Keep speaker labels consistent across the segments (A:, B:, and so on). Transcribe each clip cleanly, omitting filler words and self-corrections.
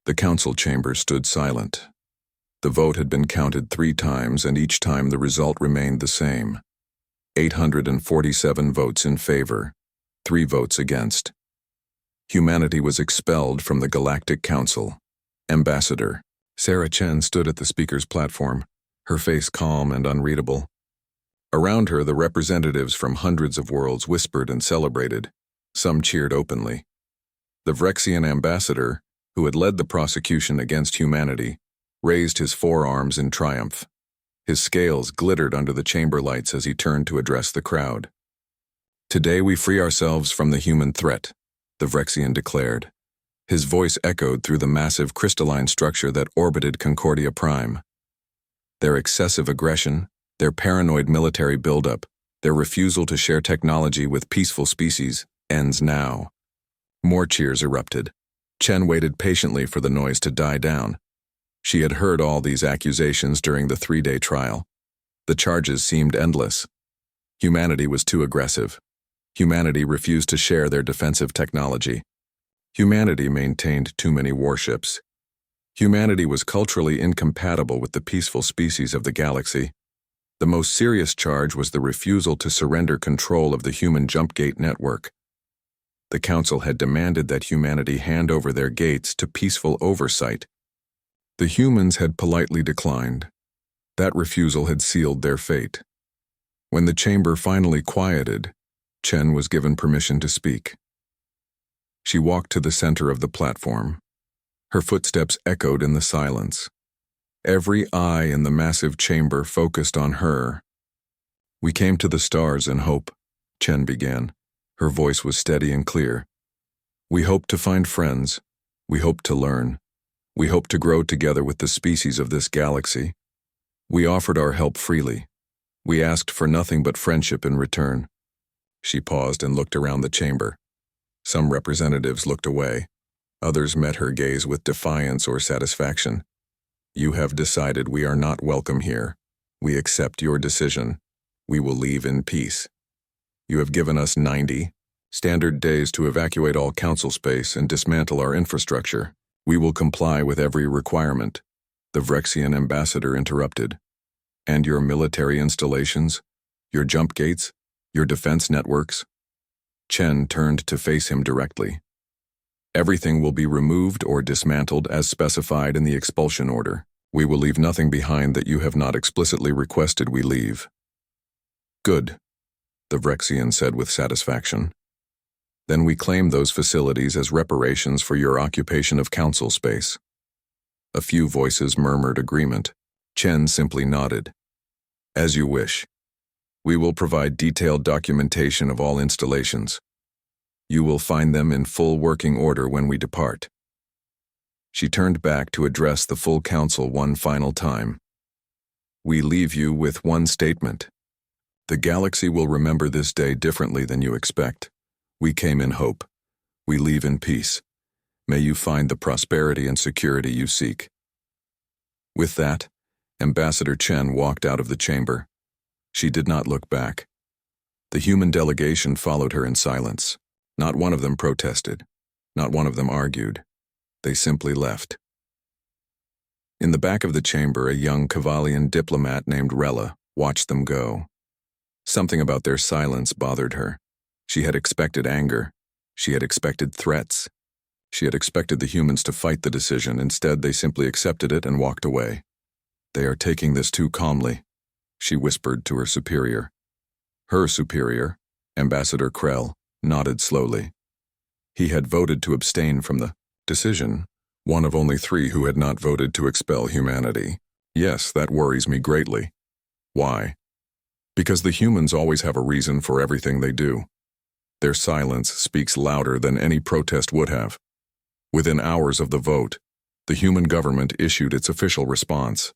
A: The council chamber stood silent. The vote had been counted 3 times, and each time the result remained the same. 847 votes in favor, 3 votes against. Humanity was expelled from the Galactic Council. Ambassador Sarah Chen stood at the speaker's platform, her face calm and unreadable. Around her, the representatives from hundreds of worlds whispered and celebrated. Some cheered openly. The Vrexian ambassador, who had led the prosecution against humanity, raised his forearms in triumph. His scales glittered under the chamber lights as he turned to address the crowd. "Today we free ourselves from the human threat," the Vrexian declared. His voice echoed through the massive crystalline structure that orbited Concordia Prime. Their excessive aggression, their paranoid military buildup, their refusal to share technology with peaceful species, ends now. More cheers erupted. Chen waited patiently for the noise to die down. She had heard all these accusations during the 3-day trial. The charges seemed endless. Humanity was too aggressive. Humanity refused to share their defensive technology. Humanity maintained too many warships. Humanity was culturally incompatible with the peaceful species of the galaxy. The most serious charge was the refusal to surrender control of the human jump gate network. The Council had demanded that humanity hand over their gates to peaceful oversight. The humans had politely declined. That refusal had sealed their fate. When the chamber finally quieted, Chen was given permission to speak. She walked to the center of the platform. Her footsteps echoed in the silence. Every eye in the massive chamber focused on her. "We came to the stars in hope," Chen began. Her voice was steady and clear. "We hope to find friends. We hope to learn. We hope to grow together with the species of this galaxy. We offered our help freely. We asked for nothing but friendship in return." She paused and looked around the chamber. Some representatives looked away. Others met her gaze with defiance or satisfaction. "You have decided we are not welcome here. We accept your decision. We will leave in peace. You have given us 90 standard days to evacuate all council space and dismantle our infrastructure. We will comply with every requirement," the Vrexian ambassador interrupted. "And your military installations? Your jump gates? Your defense networks?" Chen turned to face him directly. "Everything will be removed or dismantled as specified in the expulsion order. We will leave nothing behind that you have not explicitly requested we leave." "Good," the Vrexian said with satisfaction. "Then we claim those facilities as reparations for your occupation of council space." A few voices murmured agreement. Chen simply nodded. "As you wish. We will provide detailed documentation of all installations. You will find them in full working order when we depart." She turned back to address the full council one final time. "We leave you with one statement. The galaxy will remember this day differently than you expect. We came in hope. We leave in peace. May you find the prosperity and security you seek." With that, Ambassador Chen walked out of the chamber. She did not look back. The human delegation followed her in silence. Not one of them protested. Not one of them argued. They simply left. In the back of the chamber, a young Kavalian diplomat named Rella watched them go. Something about their silence bothered her. She had expected anger. She had expected threats. She had expected the humans to fight the decision. Instead, they simply accepted it and walked away. "They are taking this too calmly," she whispered to her superior. Her superior, Ambassador Krell, nodded slowly. He had voted to abstain from the decision, one of only 3 who had not voted to expel humanity. "Yes, that worries me greatly." "Why?" "Because the humans always have a reason for everything they do. Their silence speaks louder than any protest would have." Within hours of the vote, the human government issued its official response.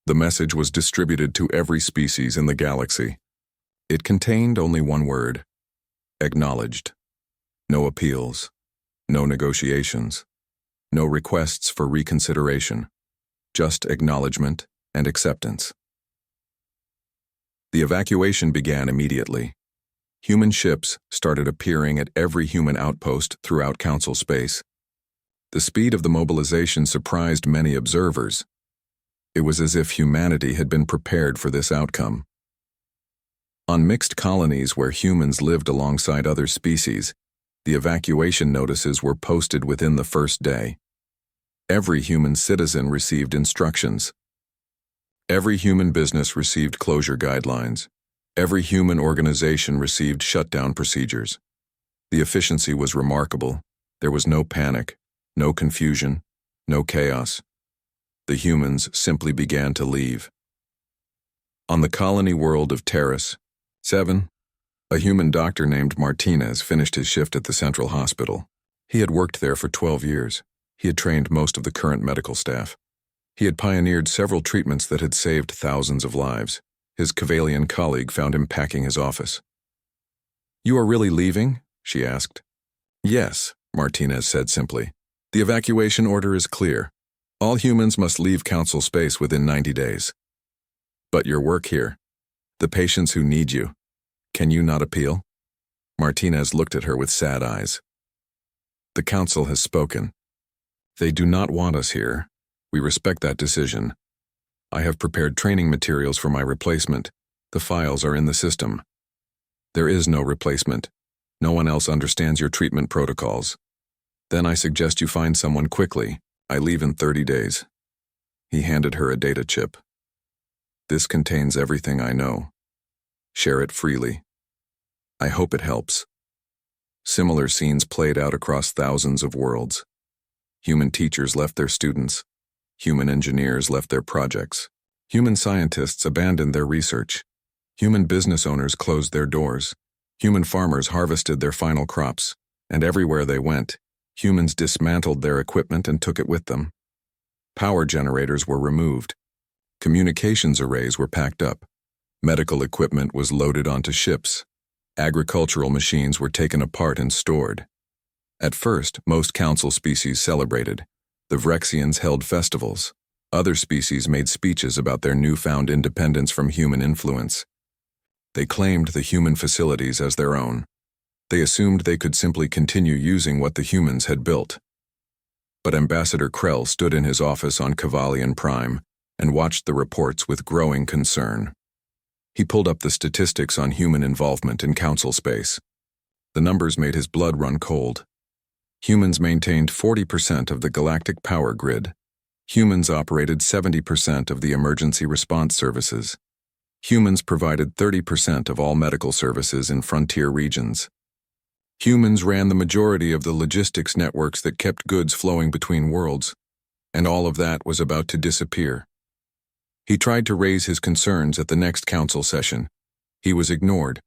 A: The message was distributed to every species in the galaxy. It contained only one word: acknowledged. No appeals, no negotiations, no requests for reconsideration, just acknowledgement and acceptance. The evacuation began immediately. Human ships started appearing at every human outpost throughout Council space. The speed of the mobilization surprised many observers. It was as if humanity had been prepared for this outcome. On mixed colonies where humans lived alongside other species, the evacuation notices were posted within the first day. Every human citizen received instructions. Every human business received closure guidelines. Every human organization received shutdown procedures. The efficiency was remarkable. There was no panic, no confusion, no chaos. The humans simply began to leave. On the colony world of Terrace 7, a human doctor named Martinez finished his shift at the Central Hospital. He had worked there for 12 years. He had trained most of the current medical staff. He had pioneered several treatments that had saved thousands of lives. His Cavalian colleague found him packing his office. "You are really leaving?" she asked. "Yes," Martinez said simply. "The evacuation order is clear. All humans must leave council space within 90 days. But your work here, the patients who need you, can you not appeal?" Martinez looked at her with sad eyes. "The council has spoken. They do not want us here. We respect that decision. I have prepared training materials for my replacement. The files are in the system. There is no replacement. No one else understands your treatment protocols. Then I suggest you find someone quickly. I leave in 30 days. He handed her a data chip. "This contains everything I know. Share it freely. I hope it helps." Similar scenes played out across thousands of worlds. Human teachers left their students. Human engineers left their projects. Human scientists abandoned their research. Human business owners closed their doors. Human farmers harvested their final crops, and everywhere they went, humans dismantled their equipment and took it with them. Power generators were removed. Communications arrays were packed up. Medical equipment was loaded onto ships. Agricultural machines were taken apart and stored. At first, most council species celebrated. The Vrexians held festivals. Other species made speeches about their newfound independence from human influence. They claimed the human facilities as their own. They assumed they could simply continue using what the humans had built. But Ambassador Krell stood in his office on Cavalian Prime and watched the reports with growing concern. He pulled up the statistics on human involvement in council space. The numbers made his blood run cold. Humans maintained 40% of the galactic power grid. Humans operated 70% of the emergency response services. Humans provided 30% of all medical services in frontier regions. Humans ran the majority of the logistics networks that kept goods flowing between worlds, and all of that was about to disappear. He tried to raise his concerns at the next council session. He was ignored.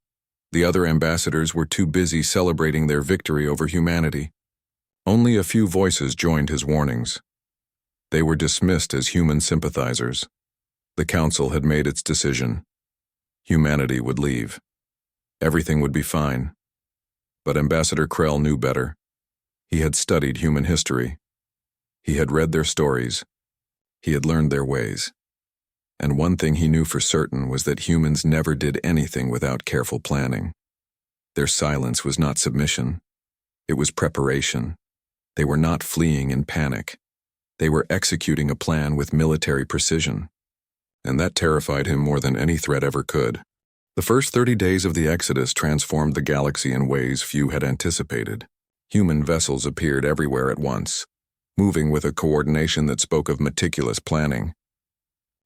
A: The other ambassadors were too busy celebrating their victory over humanity. Only a few voices joined his warnings. They were dismissed as human sympathizers. The council had made its decision. Humanity would leave. Everything would be fine. But Ambassador Krell knew better. He had studied human history. He had read their stories. He had learned their ways. And one thing he knew for certain was that humans never did anything without careful planning. Their silence was not submission. It was preparation. They were not fleeing in panic. They were executing a plan with military precision. And that terrified him more than any threat ever could. The first 30 days of the Exodus transformed the galaxy in ways few had anticipated. Human vessels appeared everywhere at once, moving with a coordination that spoke of meticulous planning.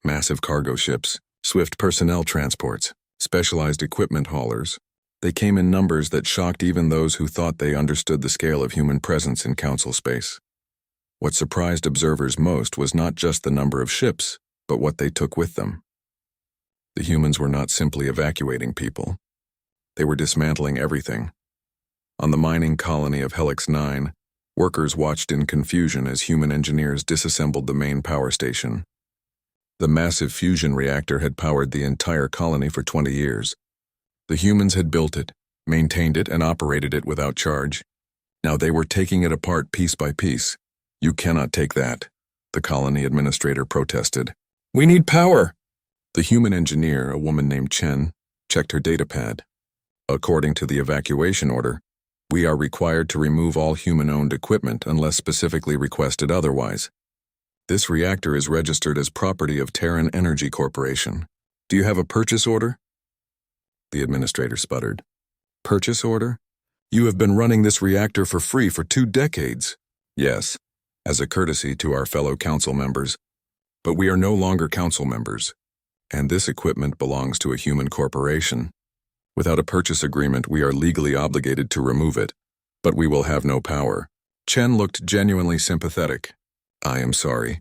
A: Massive cargo ships, swift personnel transports, specialized equipment haulers. They came in numbers that shocked even those who thought they understood the scale of human presence in council space. What surprised observers most was not just the number of ships, but what they took with them. The humans were not simply evacuating people. They were dismantling everything. On the mining colony of Helix 9, workers watched in confusion as human engineers disassembled the main power station. The massive fusion reactor had powered the entire colony for 20 years. The humans had built it, maintained it, and operated it without charge. Now they were taking it apart piece by piece. "You cannot take that," the colony administrator protested. "We need power." The human engineer, a woman named Chen, checked her datapad. According to the evacuation order, We are required to remove all human-owned equipment unless specifically requested otherwise. This reactor is registered as property of Terran Energy Corporation. Do you have a purchase order? The administrator sputtered. Purchase order? You have been running this reactor for free for 2 decades. Yes, as a courtesy to our fellow council members. But we are no longer council members, and this equipment belongs to a human corporation. Without a purchase agreement, we are legally obligated to remove it, but we will have no power. Chen looked genuinely sympathetic. I am sorry.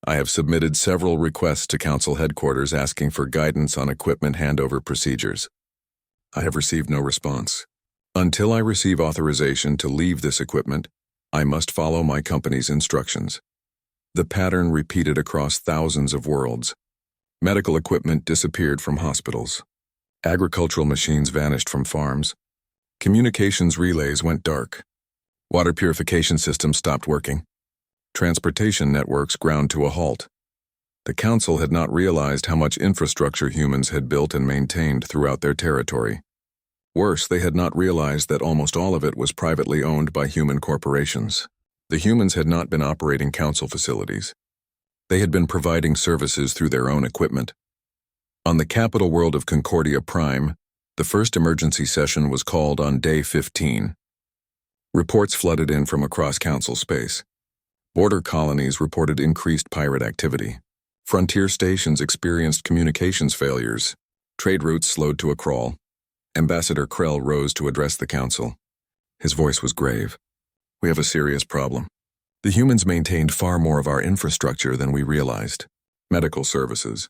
A: I have submitted several requests to council headquarters asking for guidance on equipment handover procedures. I have received no response. Until I receive authorization to leave this equipment, I must follow my company's instructions. The pattern repeated across thousands of worlds. Medical equipment disappeared from hospitals. Agricultural machines vanished from farms. Communications relays went dark. Water purification systems stopped working. Transportation networks ground to a halt. The council had not realized how much infrastructure humans had built and maintained throughout their territory. Worse, they had not realized that almost all of it was privately owned by human corporations. The humans had not been operating council facilities. They had been providing services through their own equipment. On the capital world of Concordia Prime, the first emergency session was called on day 15. Reports flooded in from across council space. Border colonies reported increased pirate activity. Frontier stations experienced communications failures. Trade routes slowed to a crawl. Ambassador Krell rose to address the council. His voice was grave. We have a serious problem. The humans maintained far more of our infrastructure than we realized. Medical services,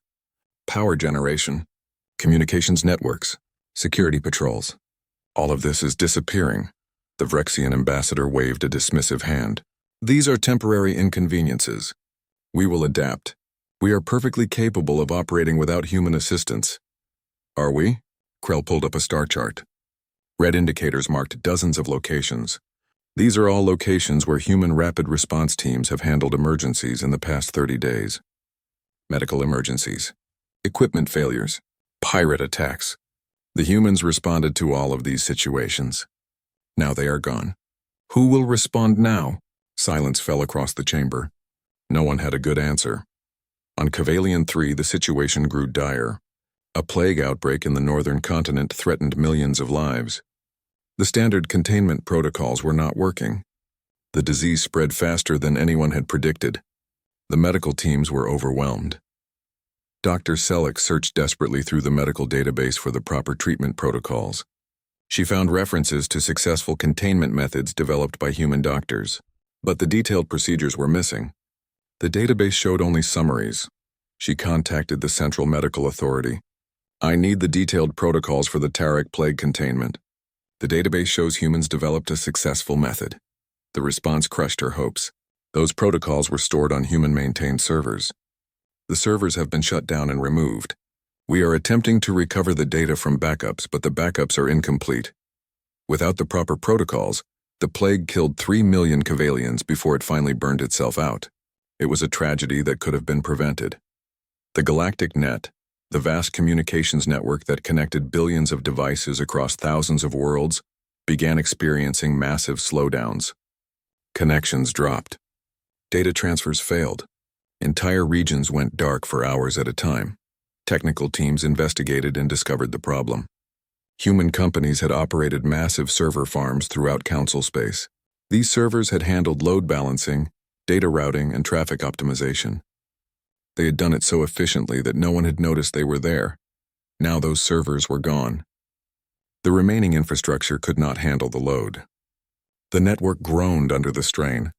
A: power generation, communications networks, security patrols. All of this is disappearing. The Vrexian ambassador waved a dismissive hand. These are temporary inconveniences. We will adapt. We are perfectly capable of operating without human assistance. Are we? Krell pulled up a star chart. Red indicators marked dozens of locations. These are all locations where human rapid response teams have handled emergencies in the past 30 days. Medical emergencies, equipment failures, pirate attacks. The humans responded to all of these situations. Now they are gone. Who will respond now? Silence fell across the chamber. No one had a good answer. On Cavalian 3, the situation grew dire. A plague outbreak in the northern continent threatened millions of lives. The standard containment protocols were not working. The disease spread faster than anyone had predicted. The medical teams were overwhelmed. Dr. Selleck searched desperately through the medical database for the proper treatment protocols. She found references to successful containment methods developed by human doctors, but the detailed procedures were missing. The database showed only summaries. She contacted the Central Medical Authority. I need the detailed protocols for the Tarek plague containment. The database shows humans developed a successful method. The response crushed her hopes. Those protocols were stored on human-maintained servers. The servers have been shut down and removed. We are attempting to recover the data from backups, but the backups are incomplete. Without the proper protocols, the plague killed 3 million Cavalians before it finally burned itself out. It was a tragedy that could have been prevented. The Galactic Net, the vast communications network that connected billions of devices across thousands of worlds, began experiencing massive slowdowns. Connections dropped. Data transfers failed. Entire regions went dark for hours at a time. Technical teams investigated and discovered the problem. Human companies had operated massive server farms throughout council space. These servers had handled load balancing, data routing, and traffic optimization. They had done it so efficiently that no one had noticed they were there. Now those servers were gone. The remaining infrastructure could not handle the load. The network groaned under the strain.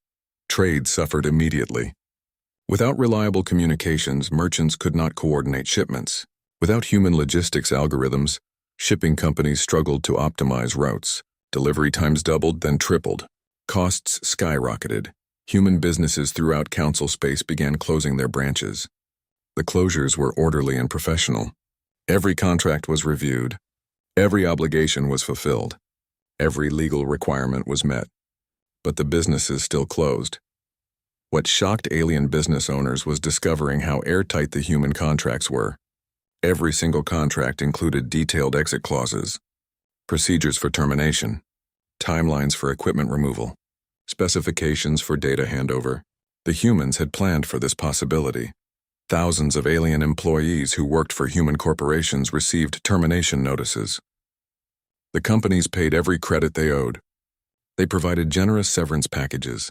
A: Trade suffered immediately. Without reliable communications, merchants could not coordinate shipments. Without human logistics algorithms, shipping companies struggled to optimize routes. Delivery times doubled, then tripled. Costs skyrocketed. Human businesses throughout council space began closing their branches. The closures were orderly and professional. Every contract was reviewed. Every obligation was fulfilled. Every legal requirement was met. But the businesses still closed. What shocked alien business owners was discovering how airtight the human contracts were. Every single contract included detailed exit clauses, procedures for termination, timelines for equipment removal, specifications for data handover. The humans had planned for this possibility. Thousands of alien employees who worked for human corporations received termination notices. The companies paid every credit they owed. They provided generous severance packages.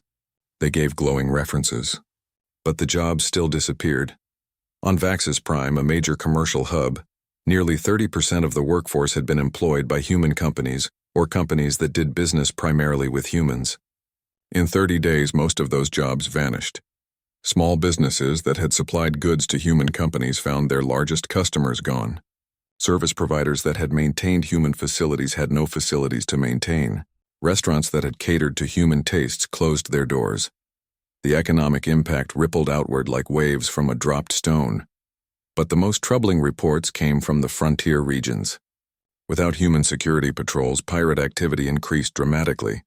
A: They gave glowing references. But the jobs still disappeared. On Vaxis Prime, a major commercial hub, nearly 30% of the workforce had been employed by human companies or companies that did business primarily with humans. In 30 days, most of those jobs vanished. Small businesses that had supplied goods to human companies found their largest customers gone. Service providers that had maintained human facilities had no facilities to maintain. Restaurants that had catered to human tastes closed their doors. The economic impact rippled outward like waves from a dropped stone. But the most troubling reports came from the frontier regions. Without human security patrols, pirate activity increased dramatically.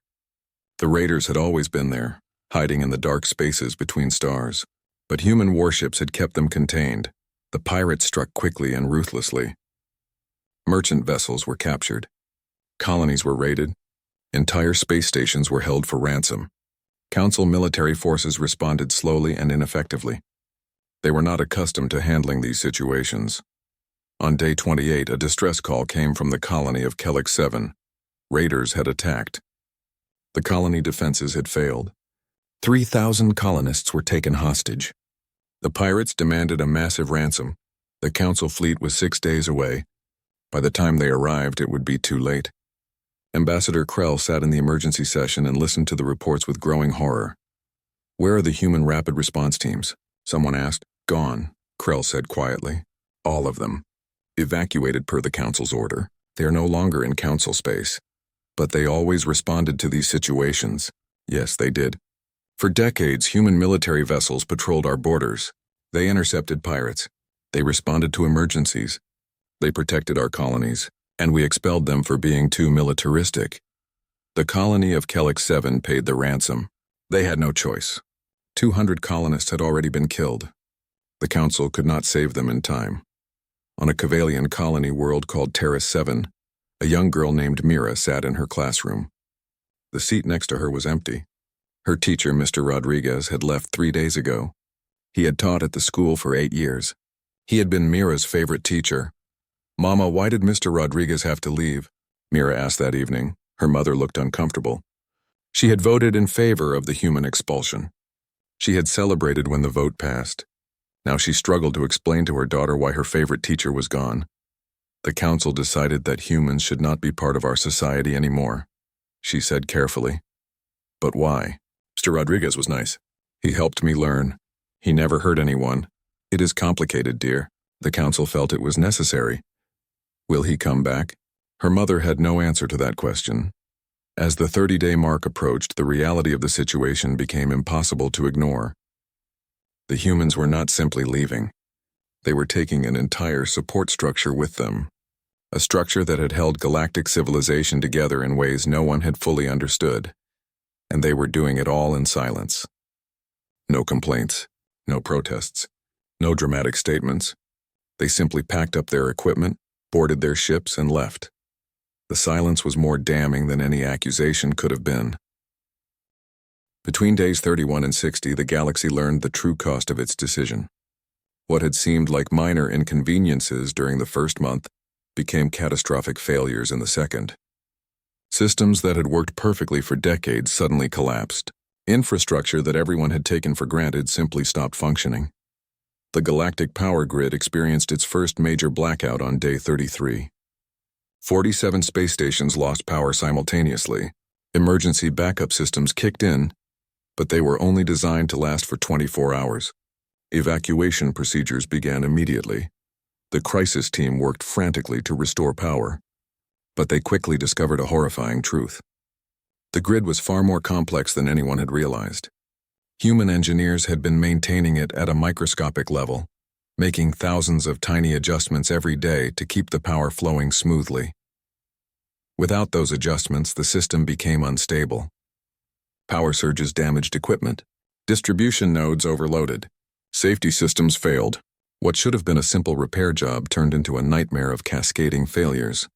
A: The raiders had always been there, hiding in the dark spaces between stars. But human warships had kept them contained. The pirates struck quickly and ruthlessly. Merchant vessels were captured. Colonies were raided. Entire space stations were held for ransom. Council military forces responded slowly and ineffectively. They were not accustomed to handling these situations. On day 28, a distress call came from the colony of Kellic 7. Raiders had attacked. The colony defenses had failed. 3,000 colonists were taken hostage. The pirates demanded a massive ransom. The council fleet was 6 days away. By the time they arrived, it would be too late. Ambassador Krell sat in the emergency session and listened to the reports with growing horror. "Where are the human rapid response teams?" someone asked. "Gone," Krell said quietly. "All of them. Evacuated per the council's order. They are no longer in council space. But they always responded to these situations." "Yes, they did. For decades, human military vessels patrolled our borders. They intercepted pirates. They responded to emergencies. They protected our colonies, and we expelled them for being too militaristic. The colony of Kellic 7 paid the ransom. They had no choice. 200 colonists had already been killed. The council could not save them in time. On a Cavalian colony world called Terrace 7, a young girl named Mira sat in her classroom. The seat next to her was empty. Her teacher, Mr. Rodriguez, had left 3 days ago. He had taught at the school for 8 years. He had been Mira's favorite teacher. "Mama, why did Mr. Rodriguez have to leave?" Mira asked that evening. Her mother looked uncomfortable. She had voted in favor of the human expulsion. She had celebrated when the vote passed. Now she struggled to explain to her daughter why her favorite teacher was gone. "The council decided that humans should not be part of our society anymore," she said carefully. "But why?" "Mr. Rodriguez was nice. He helped me learn. He never hurt anyone. It is complicated, dear. The council felt it was necessary. Will he come back?" Her mother had no answer to that question. As the 30-day mark approached, the reality of the situation became impossible to ignore. The humans were not simply leaving. They were taking an entire support structure with them. A structure that had held galactic civilization together in ways no one had fully understood. And they were doing it all in silence. No complaints, no protests, no dramatic statements. They simply packed up their equipment, boarded their ships, and left. The silence was more damning than any accusation could have been. Between days 31 and 60, the galaxy learned the true cost of its decision. What had seemed like minor inconveniences during the first month became catastrophic failures in the second. Systems that had worked perfectly for decades suddenly collapsed. Infrastructure that everyone had taken for granted simply stopped functioning. The galactic power grid experienced its first major blackout on day 33. 47 space stations lost power simultaneously. Emergency backup systems kicked in, but they were only designed to last for 24 hours. Evacuation procedures began immediately. The crisis team worked frantically to restore power, but they quickly discovered a horrifying truth. The grid was far more complex than anyone had realized. Human engineers had been maintaining it at a microscopic level, making thousands of tiny adjustments every day to keep the power flowing smoothly. Without those adjustments, the system became unstable. Power surges damaged equipment. Distribution nodes overloaded. Safety systems failed. What should have been a simple repair job turned into a nightmare of cascading failures.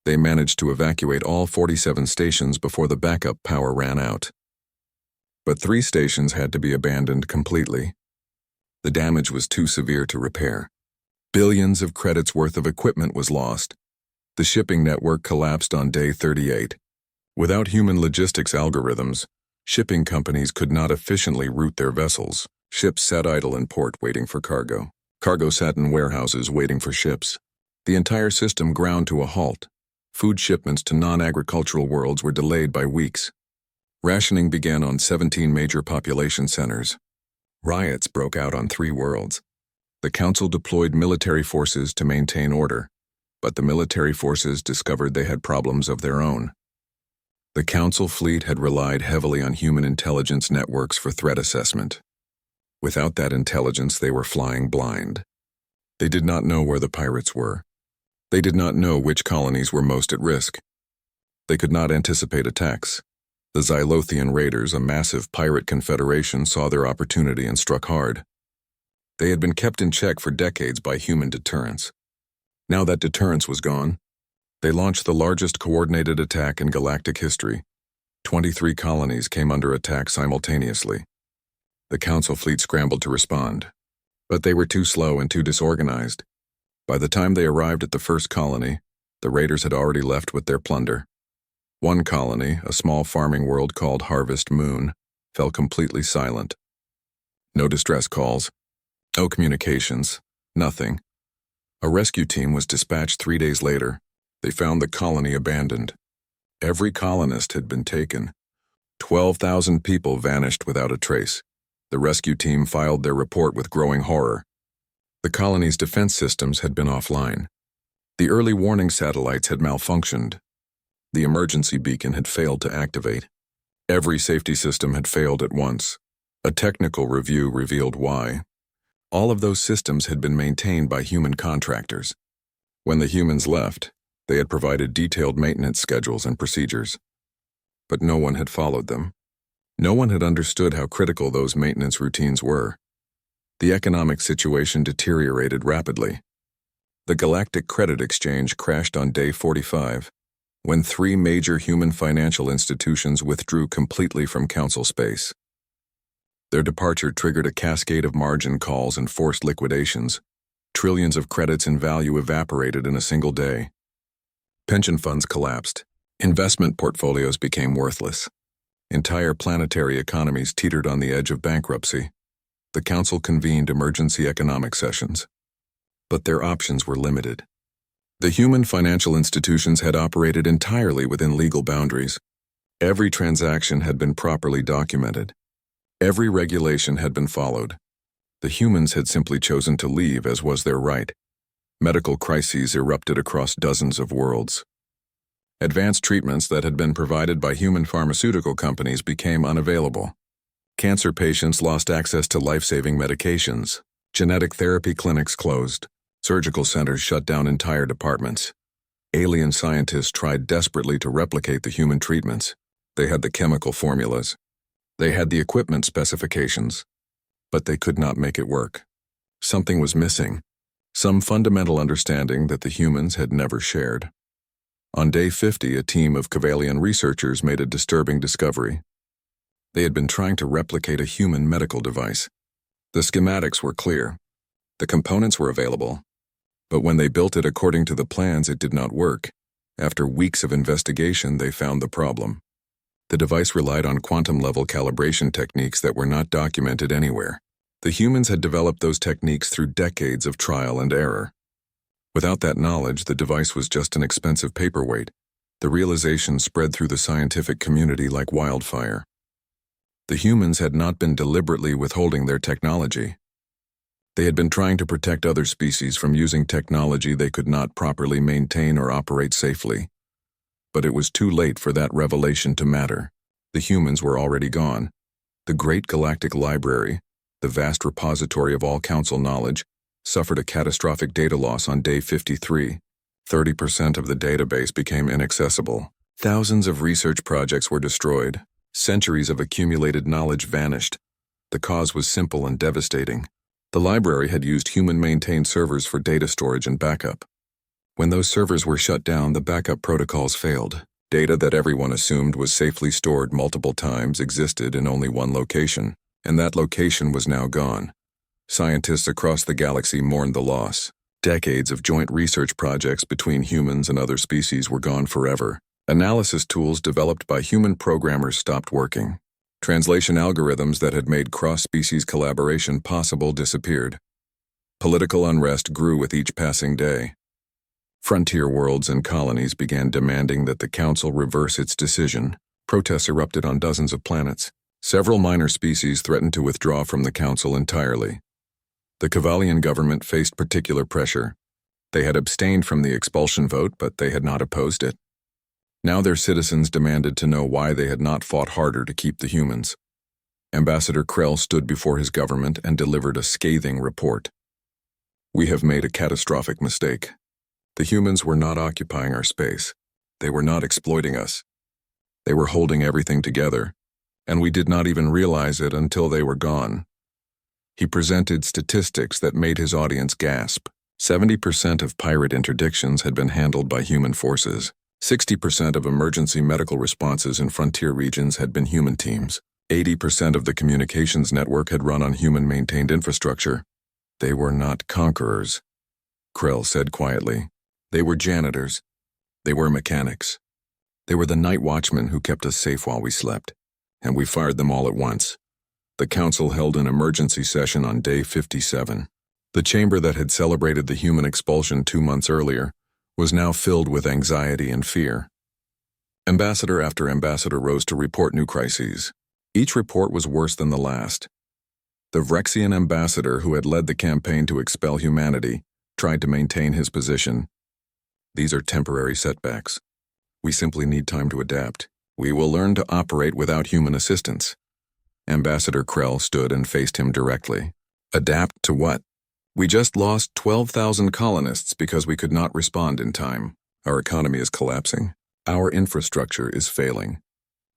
A: They managed to evacuate all 47 stations before the backup power ran out. But 3 stations had to be abandoned completely. The damage was too severe to repair. Billions of credits worth of equipment was lost. The shipping network collapsed on day 38. Without human logistics algorithms, shipping companies could not efficiently route their vessels. Ships sat idle in port waiting for cargo. Cargo sat in warehouses waiting for ships. The entire system ground to a halt. Food shipments to non-agricultural worlds were delayed by weeks. Rationing began on 17 major population centers. Riots broke out on 3 worlds. The Council deployed military forces to maintain order, but the military forces discovered they had problems of their own. The Council fleet had relied heavily on human intelligence networks for threat assessment. Without that intelligence, they were flying blind. They did not know where the pirates were. They did not know which colonies were most at risk. They could not anticipate attacks. The Xylothian raiders, a massive pirate confederation, saw their opportunity and struck hard. They had been kept in check for decades by human deterrence. Now that deterrence was gone, they launched the largest coordinated attack in galactic history. 23 colonies came under attack simultaneously. The Council fleet scrambled to respond, but they were too slow and too disorganized. By the time they arrived at the first colony, the raiders had already left with their plunder. One colony, a small farming world called Harvest Moon, fell completely silent. No distress calls, no communications, nothing. A rescue team was dispatched 3 days later. They found the colony abandoned. Every colonist had been taken. 12,000 people vanished without a trace. The rescue team filed their report with growing horror. The colony's defense systems had been offline. The early warning satellites had malfunctioned. The emergency beacon had failed to activate. Every safety system had failed at once. A technical review revealed why. All of those systems had been maintained by human contractors. When the humans left, they had provided detailed maintenance schedules and procedures. But no one had followed them. No one had understood how critical those maintenance routines were. The economic situation deteriorated rapidly. The Galactic Credit Exchange crashed on day 45, when 3 major human financial institutions withdrew completely from Council space. Their departure triggered a cascade of margin calls and forced liquidations. Trillions of credits in value evaporated in a single day. Pension funds collapsed. Investment portfolios became worthless. Entire planetary economies teetered on the edge of bankruptcy. The Council convened emergency economic sessions. But their options were limited. The human financial institutions had operated entirely within legal boundaries. Every transaction had been properly documented. Every regulation had been followed. The humans had simply chosen to leave, as was their right. Medical crises erupted across dozens of worlds. Advanced treatments that had been provided by human pharmaceutical companies became unavailable. Cancer patients lost access to life-saving medications. Genetic therapy clinics closed. Surgical centers shut down entire departments. Alien scientists tried desperately to replicate the human treatments. They had the chemical formulas. They had the equipment specifications. But they could not make it work. Something was missing. Some fundamental understanding that the humans had never shared. On day 50, a team of Cavalian researchers made a disturbing discovery. They had been trying to replicate a human medical device. The schematics were clear. The components were available. But when they built it according to the plans, it did not work. After weeks of investigation, they found the problem. The device relied on quantum-level calibration techniques that were not documented anywhere. The humans had developed those techniques through decades of trial and error. Without that knowledge, the device was just an expensive paperweight. The realization spread through the scientific community like wildfire. The humans had not been deliberately withholding their technology. They had been trying to protect other species from using technology they could not properly maintain or operate safely. But it was too late for that revelation to matter. The humans were already gone. The great galactic library, the vast repository of all Council knowledge, suffered a catastrophic data loss on day 53. 30% of the database became inaccessible. Thousands of research projects were destroyed. Centuries of accumulated knowledge vanished. The cause was simple and devastating. The library had used human-maintained servers for data storage and backup. When those servers were shut down, the backup protocols failed. Data that everyone assumed was safely stored multiple times existed in only one location, and that location was now gone. Scientists across the galaxy mourned the loss. Decades of joint research projects between humans and other species were gone forever. Analysis tools developed by human programmers stopped working. Translation algorithms that had made cross-species collaboration possible disappeared. Political unrest grew with each passing day. Frontier worlds and colonies began demanding that the Council reverse its decision. Protests erupted on dozens of planets. Several minor species threatened to withdraw from the Council entirely. The Kavalian government faced particular pressure. They had abstained from the expulsion vote, but they had not opposed it. Now their citizens demanded to know why they had not fought harder to keep the humans. Ambassador Krell stood before his government and delivered a scathing report. "We have made a catastrophic mistake. The humans were not occupying our space. They were not exploiting us. They were holding everything together, and we did not even realize it until they were gone." He presented statistics that made his audience gasp. 70% of pirate interdictions had been handled by human forces. 60% of emergency medical responses in frontier regions had been human teams. 80% of the communications network had run on human-maintained infrastructure. They were not conquerors, Krell said quietly. They were janitors. They were mechanics. They were the night watchmen who kept us safe while we slept, and we fired them all at once. The Council held an emergency session on day 57. The chamber that had celebrated the human expulsion 2 months earlier was now filled with anxiety and fear. Ambassador after ambassador rose to report new crises. Each report was worse than the last. The Vrexian ambassador, who had led the campaign to expel humanity, tried to maintain his position. "These are temporary setbacks. We simply need time to adapt. We will learn to operate without human assistance." Ambassador Krell stood and faced him directly. "Adapt to what? We just lost 12,000 colonists because we could not respond in time. Our economy is collapsing. Our infrastructure is failing.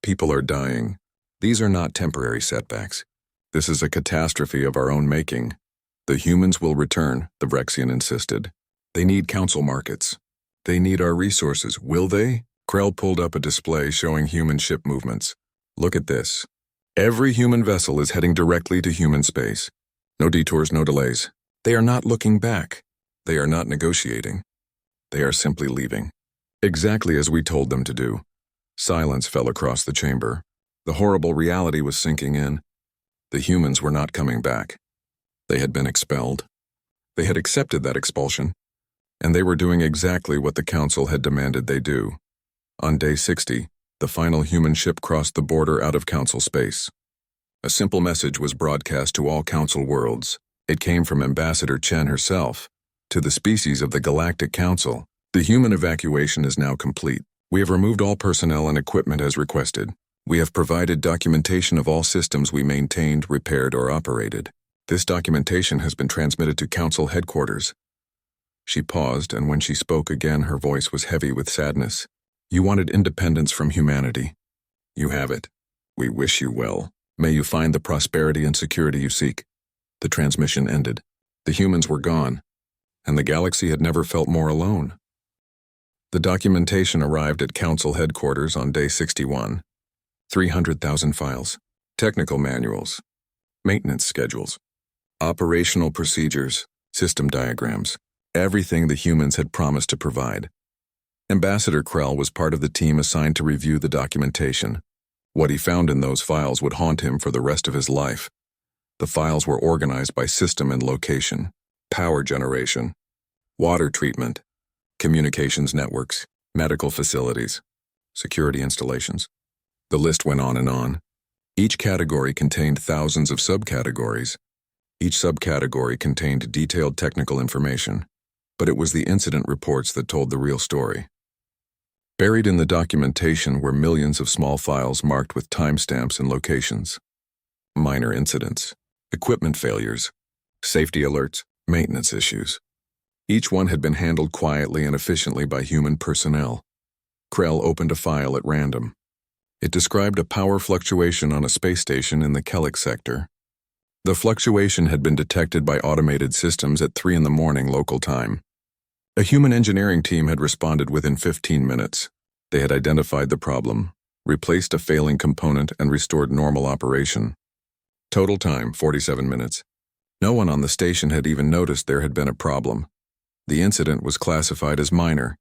A: People are dying. These are not temporary setbacks. This is a catastrophe of our own making. The humans will return," the Vrexian insisted. "They need council markets. They need our resources. Will they?" Krell pulled up a display showing human ship movements. "Look at this. Every human vessel is heading directly to human space. No detours, no delays. They are not looking back. They are not negotiating. They are simply leaving. Exactly as we told them to do." Silence fell across the chamber. The horrible reality was sinking in. The humans were not coming back. They had been expelled. They had accepted that expulsion, and they were doing exactly what the Council had demanded they do. On day 60, the final human ship crossed the border out of Council space. A simple message was broadcast to all Council worlds. It came from Ambassador Chen herself. "To the species of the Galactic Council, the human evacuation is now complete. We have removed all personnel and equipment as requested. We have provided documentation of all systems we maintained, repaired, or operated. This documentation has been transmitted to Council headquarters." She paused, and when she spoke again, her voice was heavy with sadness. "You wanted independence from humanity. You have it. We wish you well. May you find the prosperity and security you seek." The transmission ended. The humans were gone, and the galaxy had never felt more alone. The documentation arrived at Council headquarters on day 61. 300,000 files, technical manuals, maintenance schedules, operational procedures, system diagrams, everything the humans had promised to provide. Ambassador Krell was part of the team assigned to review the documentation. What he found in those files would haunt him for the rest of his life. The files were organized by system and location: power generation, water treatment, communications networks, medical facilities, security installations. The list went on and on. Each category contained thousands of subcategories. Each subcategory contained detailed technical information, but it was the incident reports that told the real story. Buried in the documentation were millions of small files marked with timestamps and locations. Minor incidents, equipment failures, safety alerts, maintenance issues. Each one had been handled quietly and efficiently by human personnel. Krell opened a file at random. It described a power fluctuation on a space station in the Kellic sector. The fluctuation had been detected by automated systems at 3 in the morning local time. A human engineering team had responded within 15 minutes. They had identified the problem, replaced a failing component, and restored normal operation. Total time, 47 minutes. No one on the station had even noticed there had been a problem. The incident was classified as minor.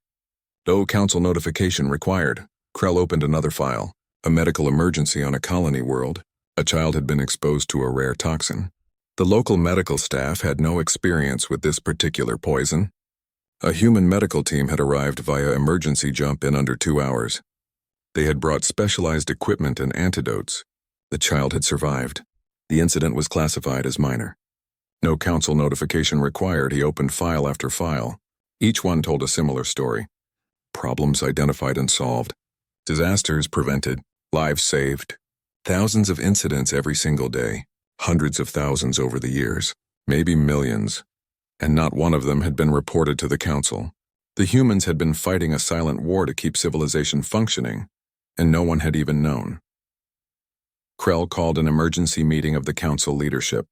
A: No council notification required. Krell opened another file. A medical emergency on a colony world. A child had been exposed to a rare toxin. The local medical staff had no experience with this particular poison. A human medical team had arrived via emergency jump in under 2 hours. They had brought specialized equipment and antidotes. The child had survived. The incident was classified as minor. No council notification required. He opened file after file. Each one told a similar story. Problems identified and solved. Disasters prevented. Lives saved. Thousands of incidents every single day. Hundreds of thousands over the years. Maybe millions. And not one of them had been reported to the council. The humans had been fighting a silent war to keep civilization functioning, and no one had even known. Krell called an emergency meeting of the council leadership.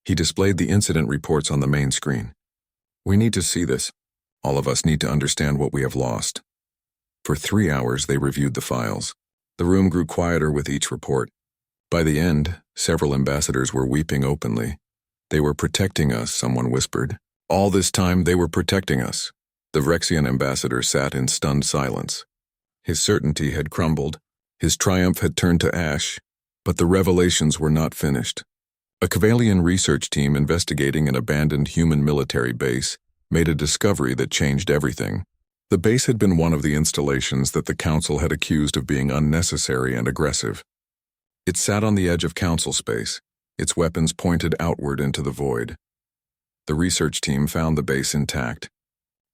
A: He displayed the incident reports on the main screen. We need to see this. All of us need to understand what we have lost. For 3 hours, they reviewed the files. The room grew quieter with each report. By the end, several ambassadors were weeping openly. They were protecting us, someone whispered. All this time, they were protecting us. The Vrexian ambassador sat in stunned silence. His certainty had crumbled. His triumph had turned to ash. But the revelations were not finished. A Kavalian research team investigating an abandoned human military base made a discovery that changed everything. The base had been one of the installations that the council had accused of being unnecessary and aggressive. It sat on the edge of council space, its weapons pointed outward into the void. The research team found the base intact.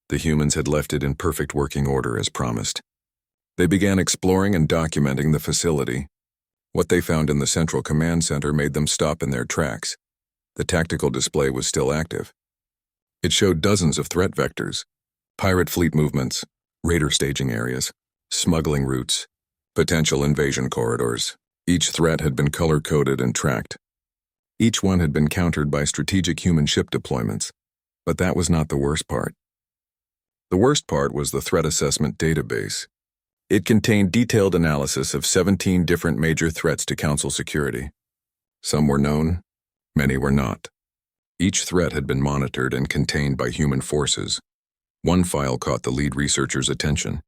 A: The humans had left it in perfect working order as promised. They began exploring and documenting the facility. What they found in the central command center made them stop in their tracks. The tactical display was still active. It showed dozens of threat vectors, pirate fleet movements, raider staging areas, smuggling routes, potential invasion corridors. Each threat had been color-coded and tracked. Each one had been countered by strategic human ship deployments. But that was not the worst part. The worst part was the threat assessment database. It contained detailed analysis of 17 different major threats to council security. Some were known, many were not. Each threat had been monitored and contained by human forces. One file caught the lead researcher's attention.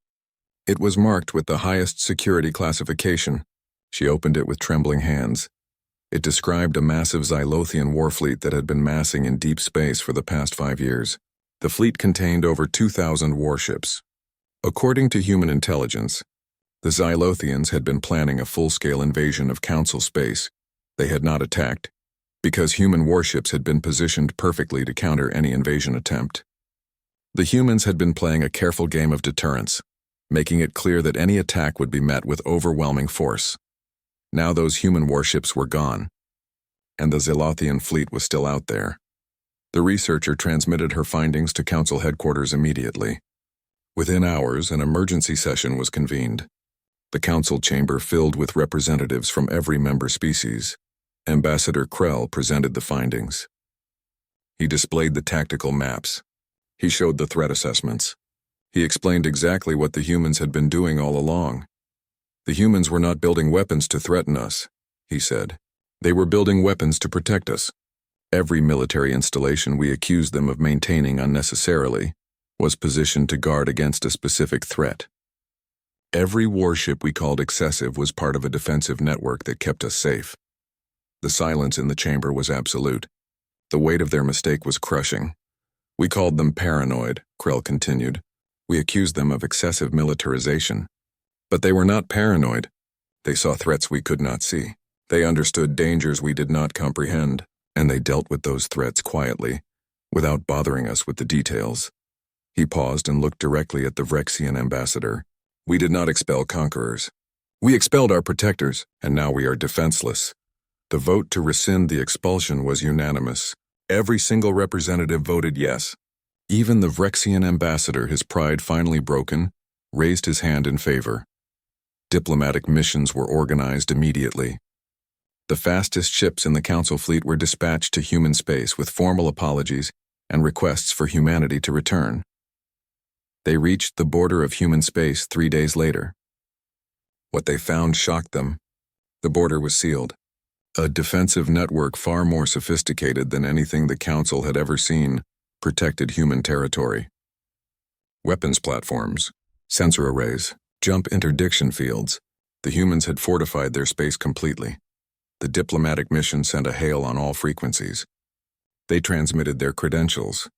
A: It was marked with the highest security classification. She opened it with trembling hands. It described a massive Xylothian warfleet that had been massing in deep space for the past 5 years. The fleet contained over 2,000 warships. According to human intelligence, the Xylothians had been planning a full-scale invasion of council space. They had not attacked, because human warships had been positioned perfectly to counter any invasion attempt. The humans had been playing a careful game of deterrence, making it clear that any attack would be met with overwhelming force. Now those human warships were gone, and the Xylothian fleet was still out there. The researcher transmitted her findings to council headquarters immediately. Within hours, an emergency session was convened. The council chamber filled with representatives from every member species. Ambassador Krell presented the findings. He displayed the tactical maps. He showed the threat assessments. He explained exactly what the humans had been doing all along. The humans were not building weapons to threaten us, he said. They were building weapons to protect us. Every military installation we accused them of maintaining unnecessarily was positioned to guard against a specific threat. Every warship we called excessive was part of a defensive network that kept us safe. The silence in the chamber was absolute. The weight of their mistake was crushing. We called them paranoid, Krell continued. We accused them of excessive militarization. But they were not paranoid. They saw threats we could not see. They understood dangers we did not comprehend, and they dealt with those threats quietly, without bothering us with the details. He paused and looked directly at the Vrexian ambassador. We did not expel conquerors. We expelled our protectors, and now we are defenseless. The vote to rescind the expulsion was unanimous. Every single representative voted yes. Even the Vrexian ambassador, his pride finally broken, raised his hand in favor. Diplomatic missions were organized immediately. The fastest ships in the council fleet were dispatched to human space with formal apologies and requests for humanity to return. They reached the border of human space 3 days later. What they found shocked them. The border was sealed. A defensive network far more sophisticated than anything the Council had ever seen protected human territory. Weapons platforms, sensor arrays, jump interdiction fields. The humans had fortified their space completely. The diplomatic mission sent a hail on all frequencies. They transmitted their credentials.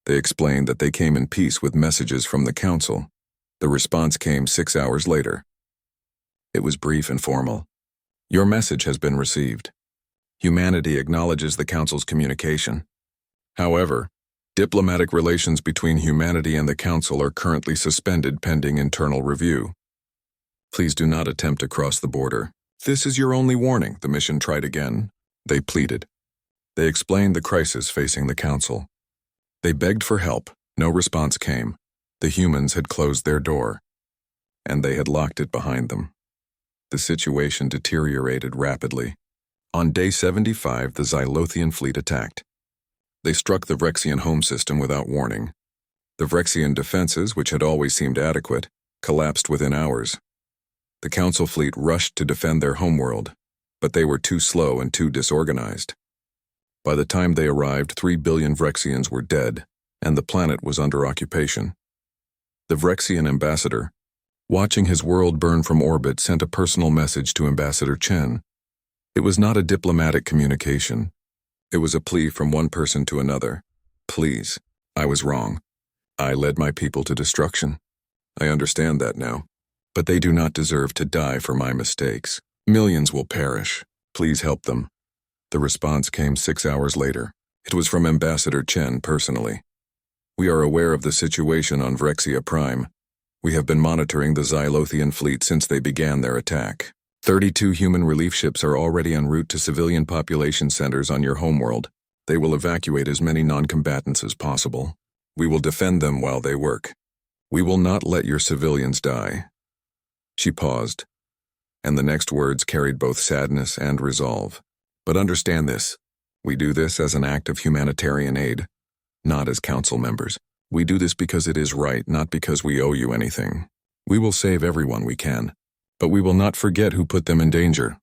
A: They explained that they came in peace with messages from the Council. The response came 6 hours later. It was brief and formal. Your message has been received. Humanity acknowledges the Council's communication. However, diplomatic relations between humanity and the Council are currently suspended pending internal review. Please do not attempt to cross the border. This is your only warning, the mission tried again. They pleaded. They explained the crisis facing the Council. They begged for help. No response came. The humans had closed their door, and they had locked it behind them. The situation deteriorated rapidly. On day 75, the Xylothian fleet attacked. They struck the Vrexian home system without warning. The Vrexian defenses, which had always seemed adequate, collapsed within hours. The Council fleet rushed to defend their homeworld, but they were too slow and too disorganized. By the time they arrived, 3 billion Vrexians were dead, and the planet was under occupation. The Vrexian ambassador, watching his world burn from orbit, sent a personal message to Ambassador Chen. It was not a diplomatic communication. It was a plea from one person to another. Please, I was wrong. I led my people to destruction. I understand that now. But they do not deserve to die for my mistakes. Millions will perish. Please help them. The response came 6 hours later. It was from Ambassador Chen personally. We are aware of the situation on Vrexia Prime. We have been monitoring the Xylothian fleet since they began their attack. 32 human relief ships are already en route to civilian population centers on your homeworld. They will evacuate as many non-combatants as possible. We will defend them while they work. We will not let your civilians die. She paused, and the next words carried both sadness and resolve. But understand this. We do this as an act of humanitarian aid, not as Council members. We do this because it is right, not because we owe you anything. We will save everyone we can, but we will not forget who put them in danger.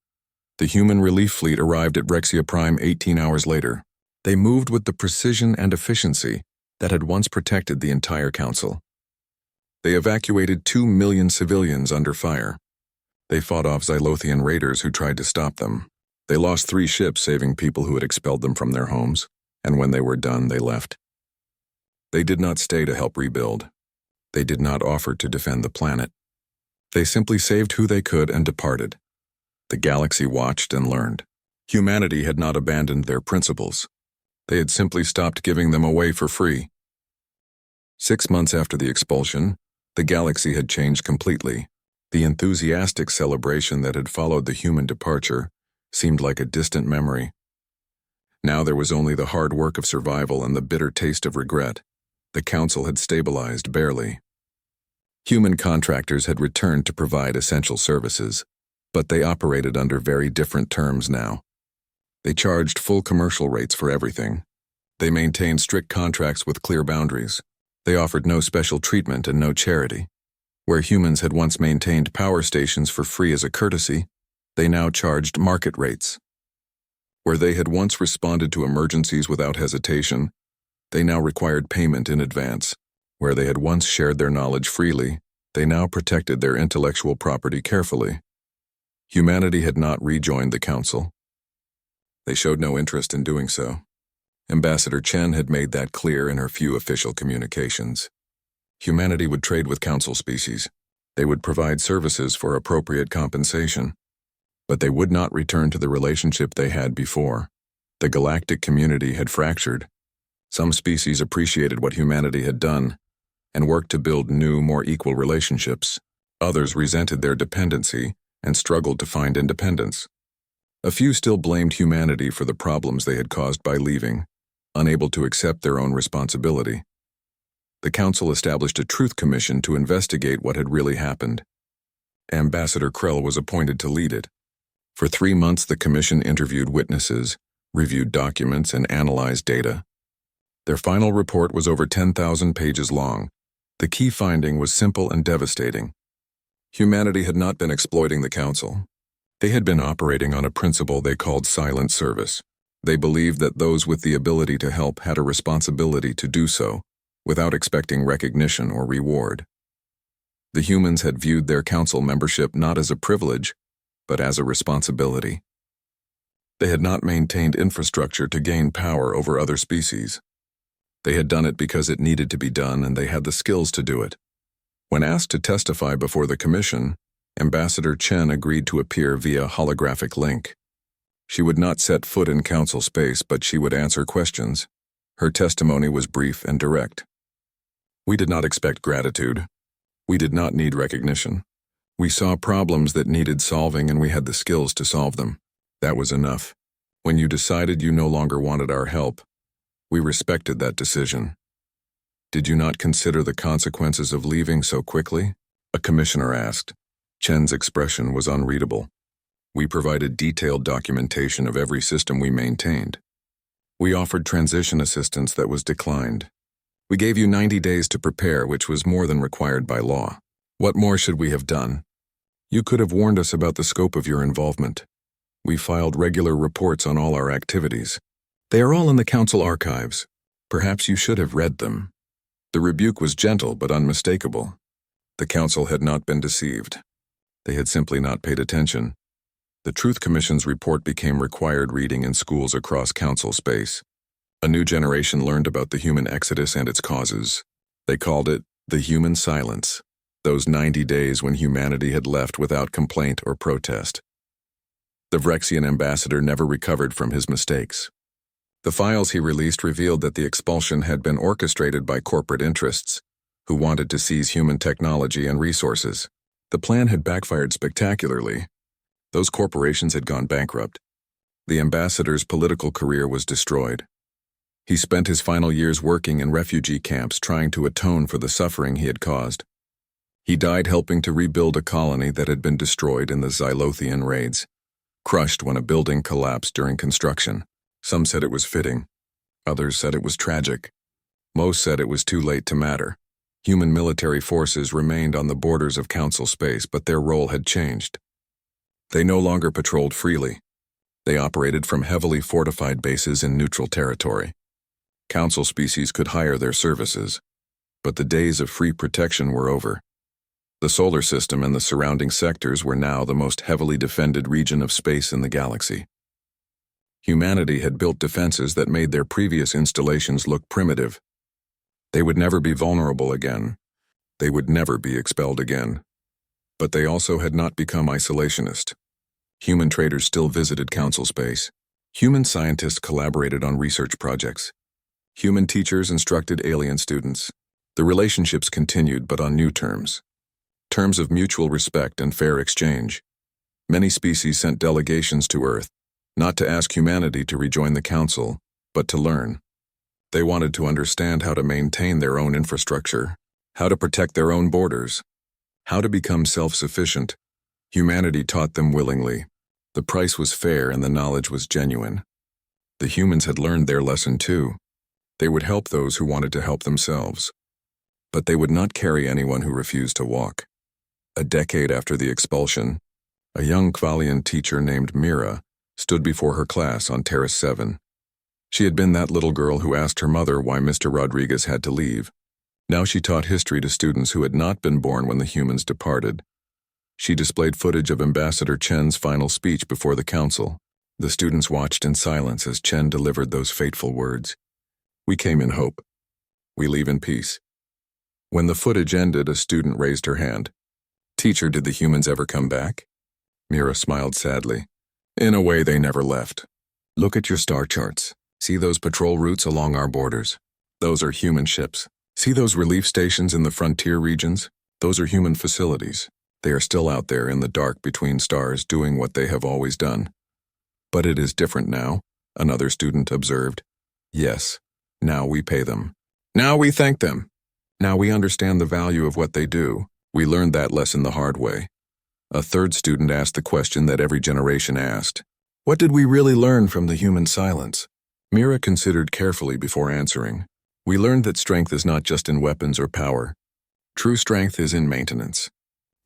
A: The human relief fleet arrived at Vrexia Prime 18 hours later. They moved with the precision and efficiency that had once protected the entire Council. They evacuated 2 million civilians under fire. They fought off Xylothian raiders who tried to stop them. They lost 3 ships, saving people who had expelled them from their homes, and when they were done, they left. They did not stay to help rebuild. They did not offer to defend the planet. They simply saved who they could and departed. The galaxy watched and learned. Humanity had not abandoned their principles. They had simply stopped giving them away for free. 6 months after the expulsion, the galaxy had changed completely. The enthusiastic celebration that had followed the human departure seemed like a distant memory. Now there was only the hard work of survival and the bitter taste of regret. The Council had stabilized barely. Human contractors had returned to provide essential services, but they operated under very different terms now. They charged full commercial rates for everything. They maintained strict contracts with clear boundaries. They offered no special treatment and no charity. Where humans had once maintained power stations for free as a courtesy, they now charged market rates. Where they had once responded to emergencies without hesitation, they now required payment in advance. Where they had once shared their knowledge freely, they now protected their intellectual property carefully. Humanity had not rejoined the Council. They showed no interest in doing so. Ambassador Chen had made that clear in her few official communications. Humanity would trade with Council species. They would provide services for appropriate compensation. But they would not return to the relationship they had before. The galactic community had fractured. Some species appreciated what humanity had done and worked to build new, more equal relationships. Others resented their dependency and struggled to find independence. A few still blamed humanity for the problems they had caused by leaving, unable to accept their own responsibility. The Council established a truth commission to investigate what had really happened. Ambassador Krell was appointed to lead it. For 3 months, the commission interviewed witnesses, reviewed documents, and analyzed data. Their final report was over 10,000 pages long. The key finding was simple and devastating. Humanity had not been exploiting the Council. They had been operating on a principle they called silent service. They believed that those with the ability to help had a responsibility to do so, without expecting recognition or reward. The humans had viewed their Council membership not as a privilege, but as a responsibility. They had not maintained infrastructure to gain power over other species. They had done it because it needed to be done and they had the skills to do it. When asked to testify before the Commission, Ambassador Chen agreed to appear via holographic link. She would not set foot in Council space, but she would answer questions. Her testimony was brief and direct. We did not expect gratitude. We did not need recognition. We saw problems that needed solving and we had the skills to solve them. That was enough. When you decided you no longer wanted our help, we respected that decision. Did you not consider the consequences of leaving so quickly? A commissioner asked. Chen's expression was unreadable. We provided detailed documentation of every system we maintained. We offered transition assistance that was declined. We gave you 90 days to prepare, which was more than required by law. What more should we have done? You could have warned us about the scope of your involvement. We filed regular reports on all our activities. They are all in the Council archives. Perhaps you should have read them. The rebuke was gentle but unmistakable. The Council had not been deceived. They had simply not paid attention. The Truth Commission's report became required reading in schools across Council space. A new generation learned about the human exodus and its causes. They called it the human silence, those 90 days when humanity had left without complaint or protest. The Vrexian ambassador never recovered from his mistakes. The files he released revealed that the expulsion had been orchestrated by corporate interests, who wanted to seize human technology and resources. The plan had backfired spectacularly. Those corporations had gone bankrupt. The ambassador's political career was destroyed. He spent his final years working in refugee camps trying to atone for the suffering he had caused. He died helping to rebuild a colony that had been destroyed in the Xylothian raids, crushed when a building collapsed during construction. Some said it was fitting. Others said it was tragic. Most said it was too late to matter. Human military forces remained on the borders of Council space, but their role had changed. They no longer patrolled freely. They operated from heavily fortified bases in neutral territory. Council species could hire their services, but the days of free protection were over. The solar system and the surrounding sectors were now the most heavily defended region of space in the galaxy. Humanity had built defenses that made their previous installations look primitive. They would never be vulnerable again. They would never be expelled again. But they also had not become isolationist. Human traders still visited Council space. Human scientists collaborated on research projects. Human teachers instructed alien students. The relationships continued, but on new terms. Terms of mutual respect and fair exchange. Many species sent delegations to Earth, not to ask humanity to rejoin the Council, but to learn. They wanted to understand how to maintain their own infrastructure, how to protect their own borders, how to become self-sufficient. Humanity taught them willingly. The price was fair and the knowledge was genuine. The humans had learned their lesson too. They would help those who wanted to help themselves. But they would not carry anyone who refused to walk. A decade after the expulsion, a young Kvalian teacher named Mira stood before her class on Terrace 7. She had been that little girl who asked her mother why Mr. Rodriguez had to leave. Now she taught history to students who had not been born when the humans departed. She displayed footage of Ambassador Chen's final speech before the Council. The students watched in silence as Chen delivered those fateful words. "We came in hope. We leave in peace." When the footage ended, a student raised her hand. "Teacher, did the humans ever come back?" Mira smiled sadly. "In a way, they never left. Look at your star charts. See those patrol routes along our borders? Those are human ships. See those relief stations in the frontier regions? Those are human facilities. They are still out there in the dark between stars doing what they have always done." "But it is different now," another student observed. "Yes, now we pay them. Now we thank them. Now we understand the value of what they do. We learned that lesson the hard way." A third student asked the question that every generation asked. "What did we really learn from the human silence?" Mira considered carefully before answering. "We learned that strength is not just in weapons or power. True strength is in maintenance,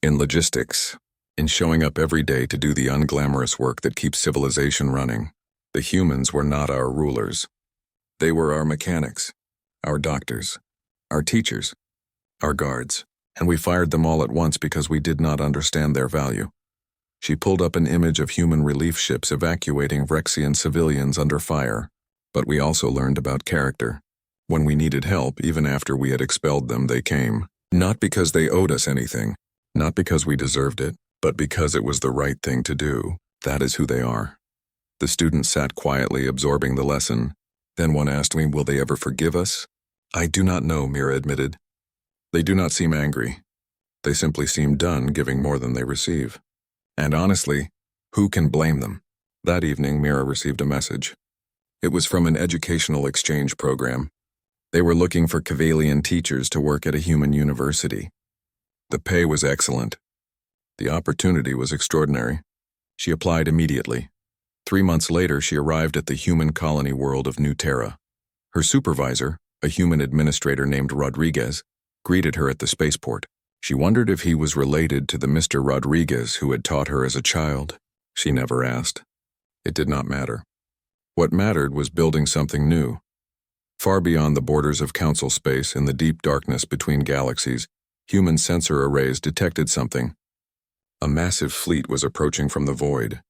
A: in logistics, in showing up every day to do the unglamorous work that keeps civilization running. The humans were not our rulers. They were our mechanics, our doctors, our teachers, our guards, and we fired them all at once because we did not understand their value. She pulled up an image of human relief ships evacuating Vrexian civilians under fire, but we also learned about character. When we needed help, even after we had expelled them, they came. Not because they owed us anything, not because we deserved it, but because it was the right thing to do. That is who they are. The students sat quietly, absorbing the lesson. Then one asked me, will they ever forgive us? I do not know, Mira admitted. They do not seem angry. They simply seem done giving more than they receive. And honestly, who can blame them? That evening, Mira received a message. It was from an educational exchange program. They were looking for Kavalian teachers to work at a human university. The pay was excellent. The opportunity was extraordinary. She applied immediately. 3 months later, she arrived at the human colony world of New Terra. Her supervisor, a human administrator named Rodriguez, greeted her at the spaceport. She wondered if he was related to the Mr. Rodriguez who had taught her as a child. She never asked. It did not matter. What mattered was building something new. Far beyond the borders of council space, in the deep darkness between galaxies, human sensor arrays detected something. A massive fleet was approaching from the void.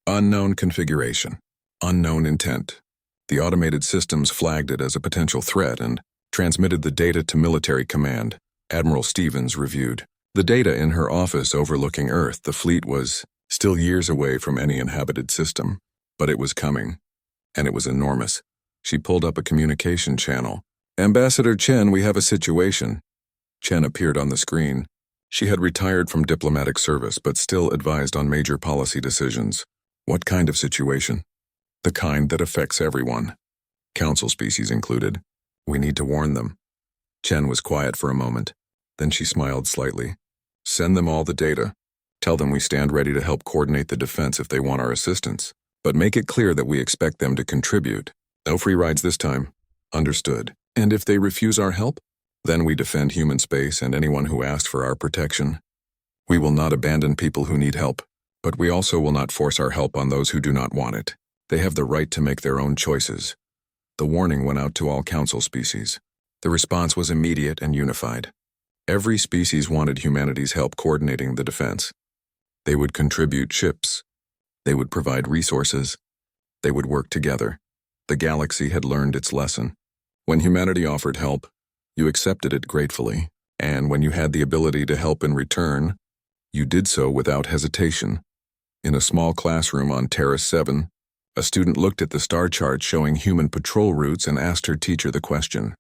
A: Unknown configuration, unknown intent. The automated systems flagged it as a potential threat and transmitted the data to military command. Admiral Stevens reviewed the data in her office overlooking Earth. The fleet was still years away from any inhabited system, but it was coming, and it was enormous. She pulled up a communication channel. Ambassador Chen, we have a situation. Chen appeared on the screen. She had retired from diplomatic service, but still advised on major policy decisions. What kind of situation? The kind that affects everyone. Council species included. We need to warn them. Chen was quiet for a moment. Then she smiled slightly. Send them all the data. Tell them we stand ready to help coordinate the defense if they want our assistance. But make it clear that we expect them to contribute. No free rides this time. Understood. And if they refuse our help? Then we defend human space and anyone who asked for our protection. We will not abandon people who need help, but we also will not force our help on those who do not want it. They have the right to make their own choices. The warning went out to all council species. The response was immediate and unified. Every species wanted humanity's help coordinating the defense. They would contribute ships. They would provide resources. They would work together. The galaxy had learned its lesson. When humanity offered help, you accepted it gratefully, and when you had the ability to help in return, you did so without hesitation. In a small classroom on Terrace 7, a student looked at the star chart showing human patrol routes and asked her teacher the question,